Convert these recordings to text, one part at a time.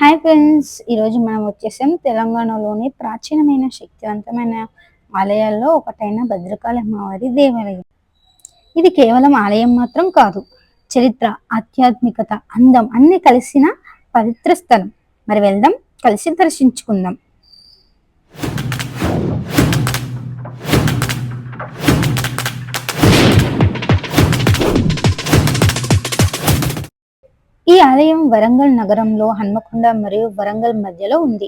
Hi friends, ఈరోజు మనం వచ్చేసాం తెలంగాణలోని ప్రాచీనమైన శక్తివంతమైన ఆలయాల్లో ఒకటైన భద్రకాళి అమ్మవారి దేవాలయం. ఇది కేవలం ఆలయం మాత్రం కాదు, చరిత్ర, ఆధ్యాత్మికత, అందం అన్ని కలిసిన పవిత్ర స్థలం. మరి వెళ్దాం, కలిసి దర్శించుకుందాం. ఈ ఆలయం వరంగల్ నగరంలో హన్మకొండ మరియు వరంగల్ మధ్యలో ఉంది.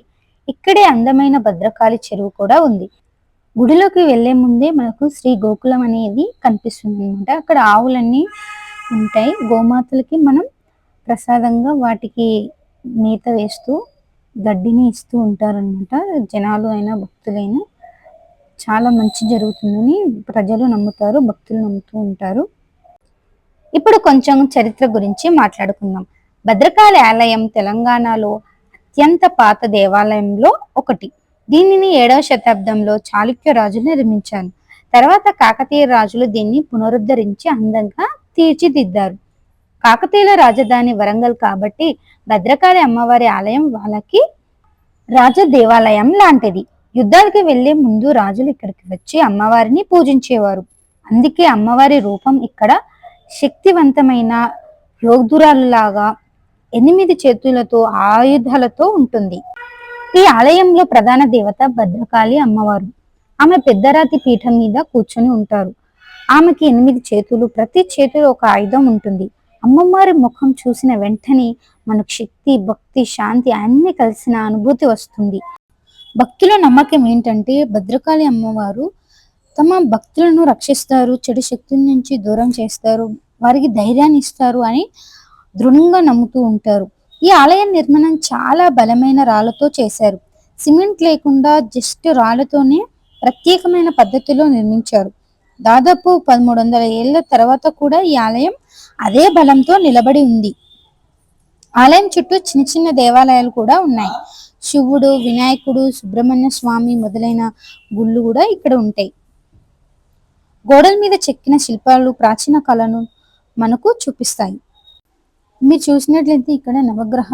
ఇక్కడే అందమైన భద్రకాళి చెరువు కూడా ఉంది. గుడిలోకి వెళ్లే ముందే మనకు శ్రీ గోకులం అనేది కనిపిస్తుంది అనమాట. అక్కడ ఆవులన్నీ ఉంటాయి. గోమాతలకి మనం ప్రసాదంగా వాటికి మేత వేస్తూ గడ్డిని ఇస్తూ ఉంటారనమాట. జనాలు అయినా భక్తులైనా చాలా మంచి జరుగుతుందని ప్రజలు నమ్ముతారు, భక్తులు నమ్ముతూ ఉంటారు. ఇప్పుడు కొంచెం చరిత్ర గురించి మాట్లాడుకుందాం. భద్రకాళి ఆలయం తెలంగాణలో అత్యంత పాత దేవాలయంలో ఒకటి. దీనిని 7వ శతాబ్దంలో చాళుక్య రాజులు నిర్మించారు. తర్వాత కాకతీయ రాజులు దీన్ని పునరుద్ధరించి అందంగా తీర్చిదిద్దారు. కాకతీయుల రాజధాని వరంగల్ కాబట్టి భద్రకాళి అమ్మవారి ఆలయం వాళ్ళకి రాజ దేవాలయం లాంటిది. యుద్ధాలకు వెళ్లే ముందు రాజులు ఇక్కడికి వచ్చి అమ్మవారిని పూజించేవారు. అందుకే అమ్మవారి రూపం ఇక్కడ శక్తివంతమైన యోధురాలులాగా 8 చేతులతో ఆయుధాలతో ఉంటుంది. ఈ ఆలయంలో ప్రధాన దేవత భద్రకాళి అమ్మవారు. ఆమె పెద్దరాతి పీఠం మీద కూర్చొని ఉంటారు. ఆమెకి 8 చేతులు, ప్రతి చేతిలో ఒక ఆయుధం ఉంటుంది. అమ్మవారి ముఖం చూసిన వెంటనే మనకు శక్తి, భక్తి, శాంతి అన్ని కలిసిన అనుభూతి వస్తుంది. భక్తుల నమ్మకం ఏంటంటే భద్రకాళి అమ్మవారు తమ భక్తులను రక్షిస్తారు, చెడు శక్తుల నుంచి దూరం చేస్తారు, వారికి ధైర్యాన్ని ఇస్తారు అని దృఢంగా నమ్ముతూ ఉంటారు. ఈ ఆలయ నిర్మాణం చాలా బలమైన రాళ్లతో చేశారు. సిమెంట్ లేకుండా జస్ట్ రాళ్లతోనే ప్రత్యేకమైన పద్ధతిలో నిర్మించారు. దాదాపు 1300 ఏళ్ల తర్వాత కూడా ఈ ఆలయం అదే బలంతో నిలబడి ఉంది. ఆలయం చుట్టూ చిన్న చిన్న దేవాలయాలు కూడా ఉన్నాయి. శివుడు, వినాయకుడు, సుబ్రహ్మణ్య స్వామి మొదలైన గుళ్ళు కూడా ఇక్కడ ఉంటాయి. గోడల మీద చెక్కిన శిల్పాలు ప్రాచీన కళను మనకు చూపిస్తాయి. మీరు చూసినట్లయితే ఇక్కడ నవగ్రహ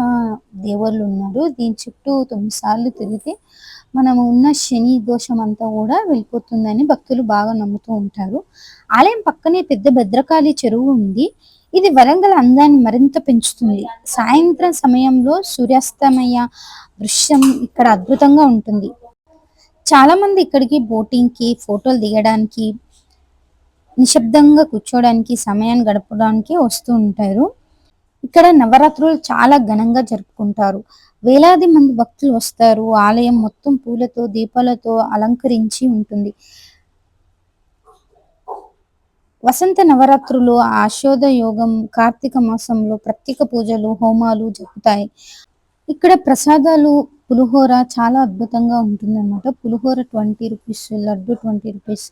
దేవుళ్ళు ఉన్నారు. దీని చుట్టూ 9 సార్లు తిరిగితే మనము ఉన్న శని దోషం అంతా కూడా వెళ్ళిపోతుందని భక్తులు బాగా నమ్ముతూ ఉంటారు. ఆలయం పక్కనే పెద్ద భద్రకాళి చెరువు ఉంది. ఇది వరంగల్ అందాన్ని మరింత పెంచుతుంది. సాయంత్రం సమయంలో సూర్యాస్తమయ దృశ్యం ఇక్కడ అద్భుతంగా ఉంటుంది. చాలా మంది ఇక్కడికి బోటింగ్ కి, ఫోటోలు దిగడానికి, నిశ్శబ్దంగా కూర్చోడానికి, సమయాన్ని గడపడానికి వస్తూ ఉంటారు. ఇక్కడ నవరాత్రులు చాలా ఘనంగా జరుపుకుంటారు. వేలాది మంది భక్తులు వస్తారు. ఆలయం మొత్తం పూలతో, దీపాలతో అలంకరించి ఉంటుంది. వసంత నవరాత్రులు, ఆషాఢ యోగం, కార్తీక మాసంలో ప్రత్యేక పూజలు, హోమాలు జరుగుతాయి. ఇక్కడ ప్రసాదాలు, పులిహోర చాలా అద్భుతంగా ఉంటుందన్నమాట. పులిహోర 20 రూపీస్, లడ్డు 20 రూపీస్.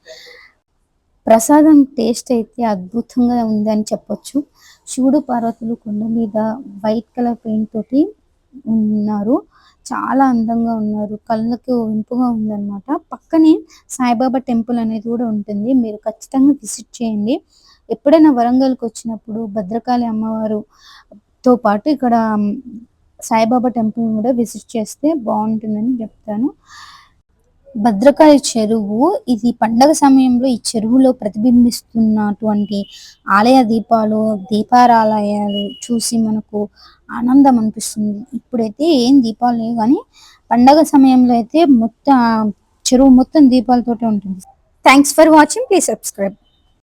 ప్రసాదం టేస్ట్ అయితే అద్భుతంగా ఉందని చెప్పొచ్చు. శివుడు పార్వతులు కొండ మీద వైట్ కలర్ పెయింట్ తోటి ఉన్నారు. చాలా అందంగా ఉన్నారు. కళ్ళకు ఇంపుగా ఉందన్నమాట. పక్కనే సాయిబాబా టెంపుల్ అనేది కూడా ఉంటుంది. మీరు ఖచ్చితంగా విజిట్ చేయండి. ఎప్పుడైనా వరంగల్కి వచ్చినప్పుడు భద్రకాళి అమ్మవారుతో పాటు ఇక్కడ సాయిబాబా టెంపుల్ కూడా విజిట్ చేస్తే బాగుంటుందని చెప్తాను. భద్రకాళి చెరువు, ఇది పండగ సమయంలో ఈ చెరువులో ప్రతిబింబిస్తున్నటువంటి ఆలయ దీపాలు, దీపారాలయాలు చూసి మనకు ఆనందం అనిపిస్తుంది. ఇప్పుడైతే ఏం దీపాలు లేవు, కానీ పండగ సమయంలో అయితే మొత్తం చెరువు మొత్తం దీపాలతోటే ఉంటుంది. Thanks for watching. Please subscribe.